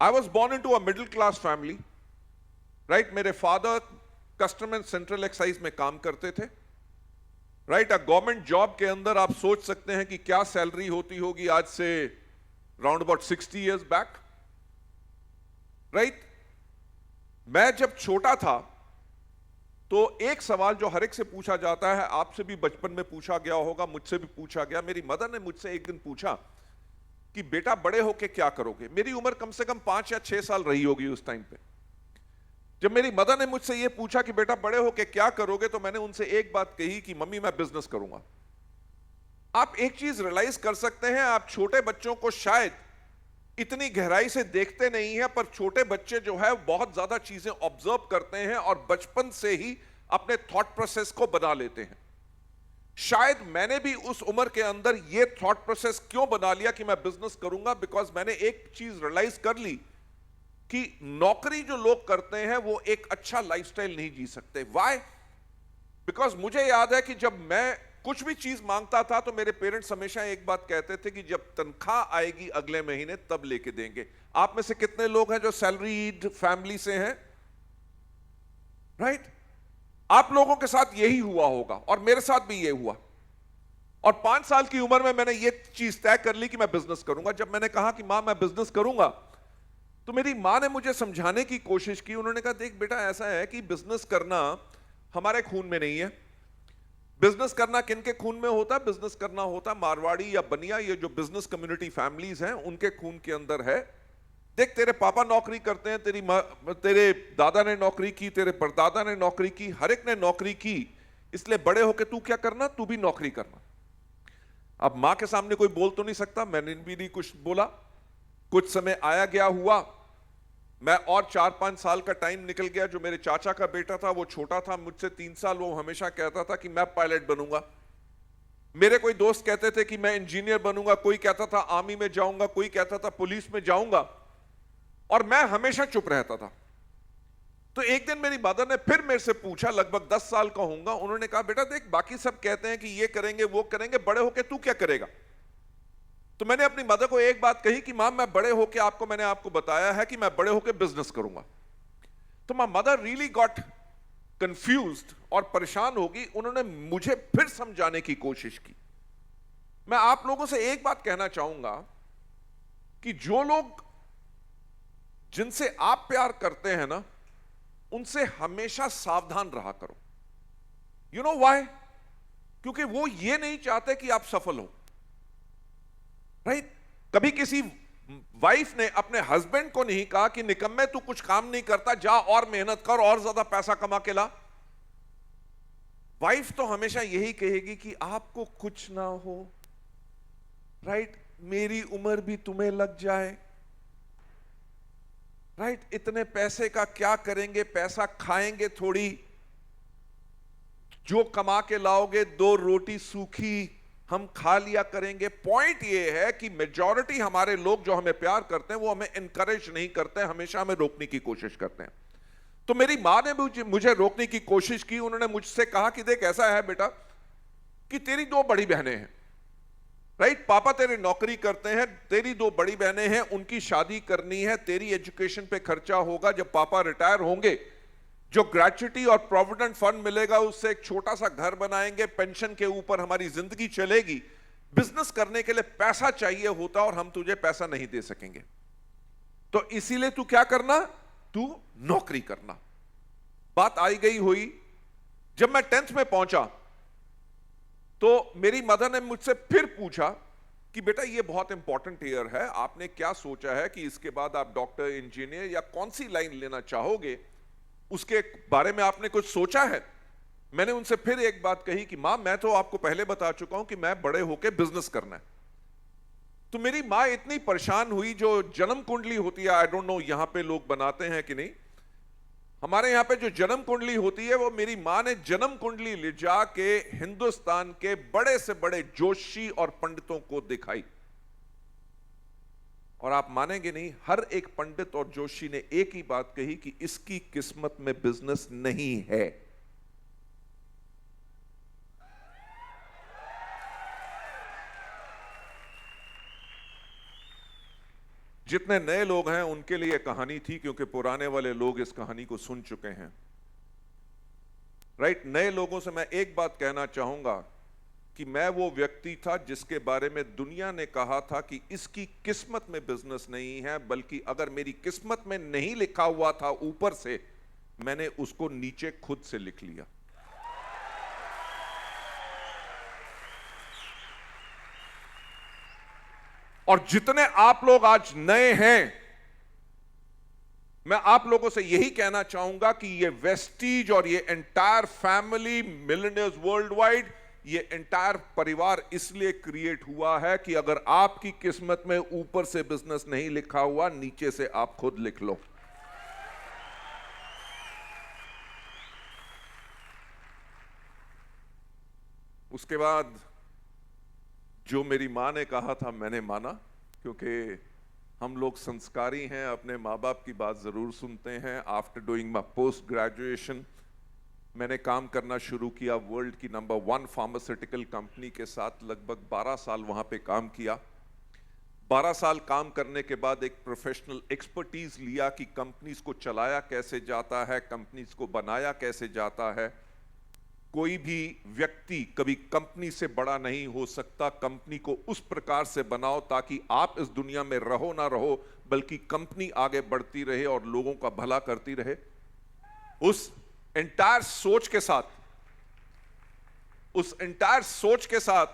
I was born into a middle class family, right. मेरे father custom and central excise में काम करते थे, राइट। अ गवर्नमेंट जॉब के अंदर आप सोच सकते हैं कि क्या सैलरी होती होगी आज से round about 60 years back, right. मैं जब छोटा था तो एक सवाल जो हर एक से पूछा जाता है, आपसे भी बचपन में पूछा गया होगा, मुझसे भी पूछा गया। मेरी मदर ने मुझसे एक दिन पूछा कि बेटा बड़े होके क्या करोगे। मेरी उम्र कम से कम 5 या 6 साल रही होगी उस टाइम पे। जब मेरी मदर ने मुझसे यह पूछा कि बेटा बड़े होके क्या करोगे, तो मैंने उनसे एक बात कही कि मम्मी मैं बिजनेस करूंगा। आप एक चीज रियलाइज कर सकते हैं, आप छोटे बच्चों को शायद इतनी गहराई से देखते नहीं है, पर छोटे बच्चे जो है बहुत ज्यादा चीजें ऑब्जर्व करते हैं और बचपन से ही अपने थॉट प्रोसेस को बना लेते हैं। शायद मैंने भी उस उम्र के अंदर ये थॉट प्रोसेस क्यों बना लिया कि मैं बिजनेस करूंगा, बिकॉज मैंने एक चीज रियलाइज कर ली कि नौकरी जो लोग करते हैं वो एक अच्छा लाइफस्टाइल नहीं जी सकते। व्हाई? बिकॉज मुझे याद है कि जब मैं कुछ भी चीज मांगता था तो मेरे पेरेंट्स हमेशा एक बात कहते थे कि जब तनख्वाह आएगी अगले महीने तब लेके देंगे। आप में से कितने लोग हैं जो सैलरीड फैमिली से हैं, राइट? आप लोगों के साथ यही हुआ होगा और मेरे साथ भी ये हुआ। और 5 साल की उम्र में मैंने ये चीज तय कर ली कि मैं बिजनेस करूंगा। जब मैंने कहा कि मां मैं बिजनेस करूंगा, तो मेरी मां ने मुझे समझाने की कोशिश की। उन्होंने कहा देख बेटा ऐसा है कि बिजनेस करना हमारे खून में नहीं है। बिजनेस करना किनके खून में होता है? बिजनेस करना होता मारवाड़ी या बनिया, ये जो बिजनेस कम्युनिटी फैमिलीज हैं उनके खून के अंदर है। देख तेरे पापा नौकरी करते हैं, तेरे दादा ने नौकरी की, तेरे परदादा ने नौकरी की, हर एक ने नौकरी की, इसलिए बड़े होके तू क्या करना, तू भी नौकरी करना। अब मां के सामने कोई बोल तो नहीं सकता, मैंने भी नहीं कुछ बोला। कुछ समय आया गया हुआ, मैं और 4-5 साल का टाइम निकल गया। जो मेरे चाचा का बेटा था वो छोटा था मुझसे 3 साल, वो हमेशा कहता था कि मैं पायलट बनूंगा। मेरे कोई दोस्त कहते थे कि मैं इंजीनियर बनूंगा, कोई कहता था आर्मी में जाऊंगा, कोई कहता था पुलिस में जाऊंगा, और मैं हमेशा चुप रहता था। तो एक दिन मेरी मदर ने फिर मेरे से पूछा, लगभग 10 साल का होऊंगा, उन्होंने कहा बेटा देख बाकी सब कहते हैं कि ये करेंगे वो करेंगे, बड़े होके तू क्या करेगा? तो मैंने अपनी मदर को एक बात कही कि मां मैं बड़े होके मैंने आपको बताया है कि मैं बड़े होके बिजनेस करूंगा। तो मां मदर रियली गॉट कंफ्यूज्ड और परेशान होगी। उन्होंने मुझे फिर समझाने की कोशिश की। मैं आप लोगों से एक बात कहना चाहूंगा कि जो लोग जिनसे आप प्यार करते हैं ना, उनसे हमेशा सावधान रहा करो। You know why? क्योंकि वो ये नहीं चाहते कि आप सफल हो, राइट? कभी किसी वाइफ ने अपने हस्बैंड को नहीं कहा कि निकम्मे तू कुछ काम नहीं करता, जा और मेहनत कर और ज्यादा पैसा कमा के ला। वाइफ तो हमेशा यही कहेगी कि आपको कुछ ना हो, राइट? मेरी उम्र भी तुम्हें लग जाए, राइट? इतने पैसे का क्या करेंगे, पैसा खाएंगे थोड़ी, जो कमा के लाओगे 2 रोटी सूखी हम खा लिया करेंगे। पॉइंट ये है कि मेजॉरिटी हमारे लोग जो हमें प्यार करते हैं वो हमें इनकरेज नहीं करते, हमेशा हमें रोकने की कोशिश करते हैं। तो मेरी मां ने मुझे रोकने की कोशिश की। उन्होंने मुझसे कहा कि देख ऐसा है बेटा कि तेरी 2 बड़ी बहनें हैं, राइट? पापा तेरे नौकरी करते हैं, तेरी 2 बड़ी बहनें हैं, उनकी शादी करनी है, तेरी एजुकेशन पे खर्चा होगा। जब पापा रिटायर होंगे, जो ग्रेच्युटी और प्रोविडेंट फंड मिलेगा उससे एक छोटा सा घर बनाएंगे, पेंशन के ऊपर हमारी जिंदगी चलेगी। बिजनेस करने के लिए पैसा चाहिए होता और हम तुझे पैसा नहीं दे सकेंगे, तो इसीलिए तू क्या करना, तू नौकरी करना। बात आई गई हुई। जब मैं 10th में पहुंचा तो मेरी मदर ने मुझसे फिर पूछा कि बेटा ये बहुत इंपॉर्टेंट ईयर है, आपने क्या सोचा है कि इसके बाद आप डॉक्टर, इंजीनियर या कौन सी लाइन लेना चाहोगे, उसके बारे में आपने कुछ सोचा है? मैंने उनसे फिर एक बात कही कि मां मैं तो आपको पहले बता चुका हूं कि मैं बड़े होके बिजनेस करना है। तो मेरी मां इतनी परेशान हुई। जो जन्म कुंडली होती है, आई डोंट नो यहां पे लोग बनाते हैं कि नहीं, हमारे यहां पे जो जन्म कुंडली होती है वो मेरी मां ने जन्म कुंडली ले जाके हिंदुस्तान के बड़े से बड़े जोशी और पंडितों को दिखाई। और आप मानेंगे नहीं, हर एक पंडित और जोशी ने एक ही बात कही कि इसकी किस्मत में बिजनेस नहीं है। जितने नए लोग हैं उनके लिए कहानी थी, क्योंकि पुराने वाले लोग इस कहानी को सुन चुके हैं। राइट? नए लोगों से मैं एक बात कहना चाहूंगा कि मैं वो व्यक्ति था जिसके बारे में दुनिया ने कहा था कि इसकी किस्मत में बिजनेस नहीं है, बल्कि अगर मेरी किस्मत में नहीं लिखा हुआ था ऊपर से, मैंने उसको नीचे खुद से लिख लिया। और जितने आप लोग आज नए हैं, मैं आप लोगों से यही कहना चाहूंगा कि ये वेस्टीज और ये entire family millionaires world wide, ये एंटायर परिवार इसलिए क्रिएट हुआ है कि अगर आपकी किस्मत में ऊपर से बिजनेस नहीं लिखा हुआ, नीचे से आप खुद लिख लो। उसके बाद जो मेरी मां ने कहा था मैंने माना, क्योंकि हम लोग संस्कारी हैं, अपने माँ बाप की बात जरूर सुनते हैं। After doing my post graduation मैंने काम करना शुरू किया वर्ल्ड की नंबर 1 फार्मास्यूटिकल कंपनी के साथ। लगभग 12 साल वहां पे काम किया। 12 साल काम करने के बाद एक प्रोफेशनल एक्सपर्टीज लिया कि कंपनीज को चलाया कैसे जाता है, कंपनीज को बनाया कैसे जाता है। कोई भी व्यक्ति कभी कंपनी से बड़ा नहीं हो सकता। कंपनी को उस प्रकार से बनाओ ताकि आप इस दुनिया में रहो ना रहो, बल्कि कंपनी आगे बढ़ती रहे और लोगों का भला करती रहे। उस एंटायर सोच के साथ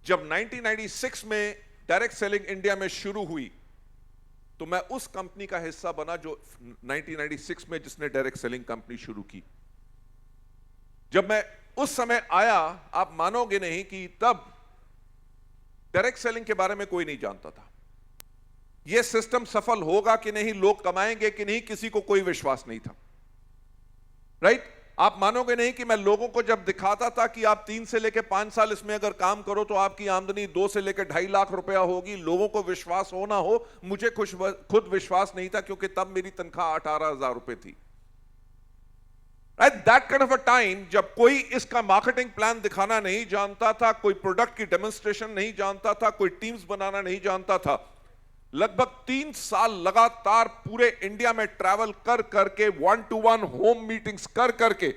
जब 1996 में डायरेक्ट सेलिंग इंडिया में शुरू हुई, तो मैं उस कंपनी का हिस्सा बना जो 1996 में जिसने डायरेक्ट सेलिंग कंपनी शुरू की। जब मैं उस समय आया, आप मानोगे नहीं कि तब डायरेक्ट सेलिंग के बारे में कोई नहीं जानता था। यह सिस्टम सफल होगा कि नहीं, लोग कमाएंगे कि नहीं, किसी को कोई विश्वास नहीं था। राइट? आप मानोगे नहीं कि मैं लोगों को जब दिखाता था कि आप 3 से लेकर 5 साल इसमें अगर काम करो तो आपकी आमदनी 2 से लेकर 2.5 लाख रुपया होगी। लोगों को विश्वास हो ना हो, मुझे खुद विश्वास नहीं था, क्योंकि तब मेरी तनख्वाह 18,000 रुपए थी। At that kind of a time, जब कोई इसका मार्केटिंग प्लान दिखाना नहीं जानता था, कोई प्रोडक्ट की डेमोन्स्ट्रेशन नहीं जानता था, कोई टीम्स बनाना नहीं जानता था, लगभग 3 साल लगातार पूरे इंडिया में ट्रैवल कर करके 1-to-1 होम मीटिंग्स कर करके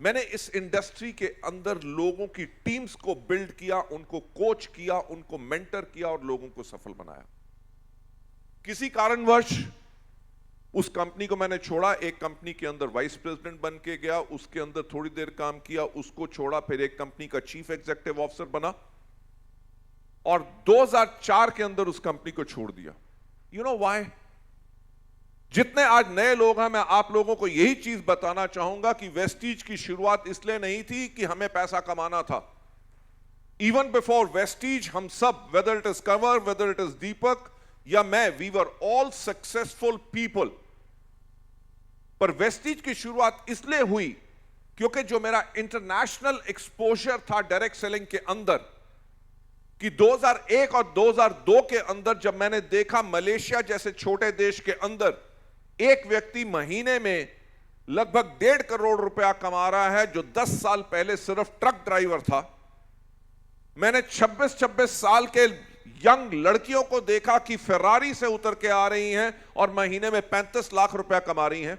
मैंने इस इंडस्ट्री के अंदर लोगों की टीम्स को बिल्ड किया, उनको कोच किया, उनको मेंटर किया और लोगों को सफल बनाया। किसी कारणवश उस कंपनी को मैंने छोड़ा, एक कंपनी के अंदर वाइस प्रेसिडेंट बन के गया, उसके अंदर थोड़ी देर काम किया, उसको छोड़ा, फिर एक कंपनी का चीफ एग्जीक्यूटिव ऑफिसर बना और 2004 के अंदर उस कंपनी को छोड़ दिया। You know why? जितने आज नए लोग हैं, मैं आप लोगों को यही चीज बताना चाहूंगा कि वेस्टीज की शुरुआत इसलिए नहीं थी कि हमें पैसा कमाना था। इवन बिफोर वेस्टीज हम सब, whether it is Kanwar, whether it is Deepak या मैं, we were all successful people. पर वेस्टीज की शुरुआत इसलिए हुई क्योंकि जो मेरा इंटरनेशनल एक्सपोजर था डायरेक्ट सेलिंग के अंदर, कि 2001 और 2002 के अंदर जब मैंने देखा मलेशिया जैसे छोटे देश के अंदर एक व्यक्ति महीने में लगभग 1.5 करोड़ रुपया कमा रहा है, जो 10 साल पहले सिर्फ ट्रक ड्राइवर था। मैंने 26-26 साल के यंग लड़कियों को देखा कि फेरारी से उतर के आ रही हैं और महीने में 35 लाख रुपया कमा रही हैं।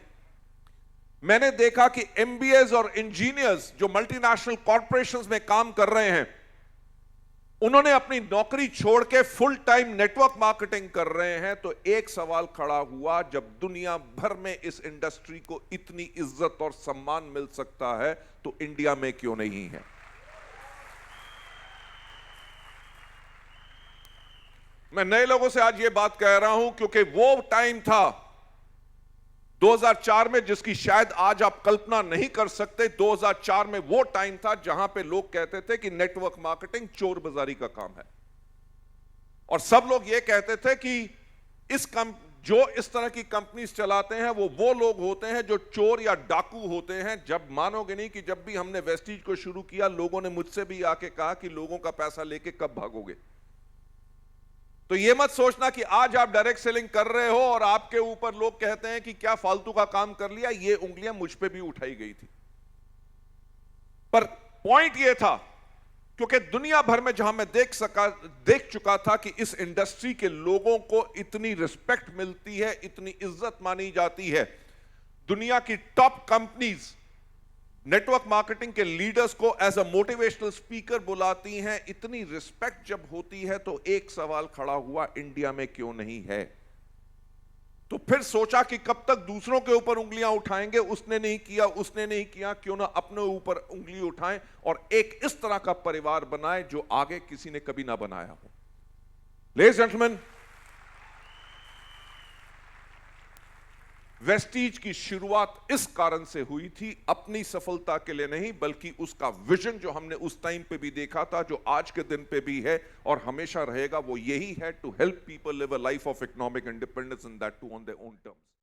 मैंने देखा कि एमबीएस और इंजीनियर्स जो मल्टीनेशनल कॉर्पोरेशंस में काम कर रहे हैं, उन्होंने अपनी नौकरी छोड़ के फुल टाइम नेटवर्क मार्केटिंग कर रहे हैं। तो एक सवाल खड़ा हुआ, जब दुनिया भर में इस इंडस्ट्री को इतनी इज्जत और सम्मान मिल सकता है तो इंडिया में क्यों नहीं है? मैं नए लोगों से आज ये बात कह रहा हूं क्योंकि वो टाइम था 2004 में जिसकी शायद आज आप कल्पना नहीं कर सकते। 2004 में वो टाइम था जहां पे लोग कहते थे कि नेटवर्क मार्केटिंग चोर बाजारी का काम है, और सब लोग ये कहते थे कि जो इस तरह की कंपनीज चलाते हैं वो लोग होते हैं जो चोर या डाकू होते हैं। जब मानोगे नहीं कि जब भी हमने वेस्टीज को शुरू किया, लोगों ने मुझसे भी आके कहा कि लोगों का पैसा लेके कब भागोगे। तो ये मत सोचना कि आज आप डायरेक्ट सेलिंग कर रहे हो और आपके ऊपर लोग कहते हैं कि क्या फालतू का काम कर लिया। ये उंगलियां मुझ पे भी उठाई गई थी, पर पॉइंट ये था क्योंकि दुनिया भर में जहां मैं देख चुका था कि इस इंडस्ट्री के लोगों को इतनी रिस्पेक्ट मिलती है, इतनी इज्जत मानी जाती है। दुनिया की टॉप कंपनीज नेटवर्क मार्केटिंग के लीडर्स को एज अ मोटिवेशनल स्पीकर बुलाती हैं। इतनी रिस्पेक्ट जब होती है तो एक सवाल खड़ा हुआ, इंडिया में क्यों नहीं है? तो फिर सोचा कि कब तक दूसरों के ऊपर उंगलियां उठाएंगे, उसने नहीं किया, उसने नहीं किया, क्यों ना अपने ऊपर उंगली उठाएं और एक इस तरह का परिवार बनाएं जो आगे किसी ने कभी ना बनाया हो। लेडीज जेंटलमैन, वेस्टीज की शुरुआत इस कारण से हुई थी, अपनी सफलता के लिए नहीं, बल्कि उसका विजन जो हमने उस टाइम पे भी देखा था, जो आज के दिन पे भी है और हमेशा रहेगा, वो यही है, to help people live a life of economic independence and that too on their own terms.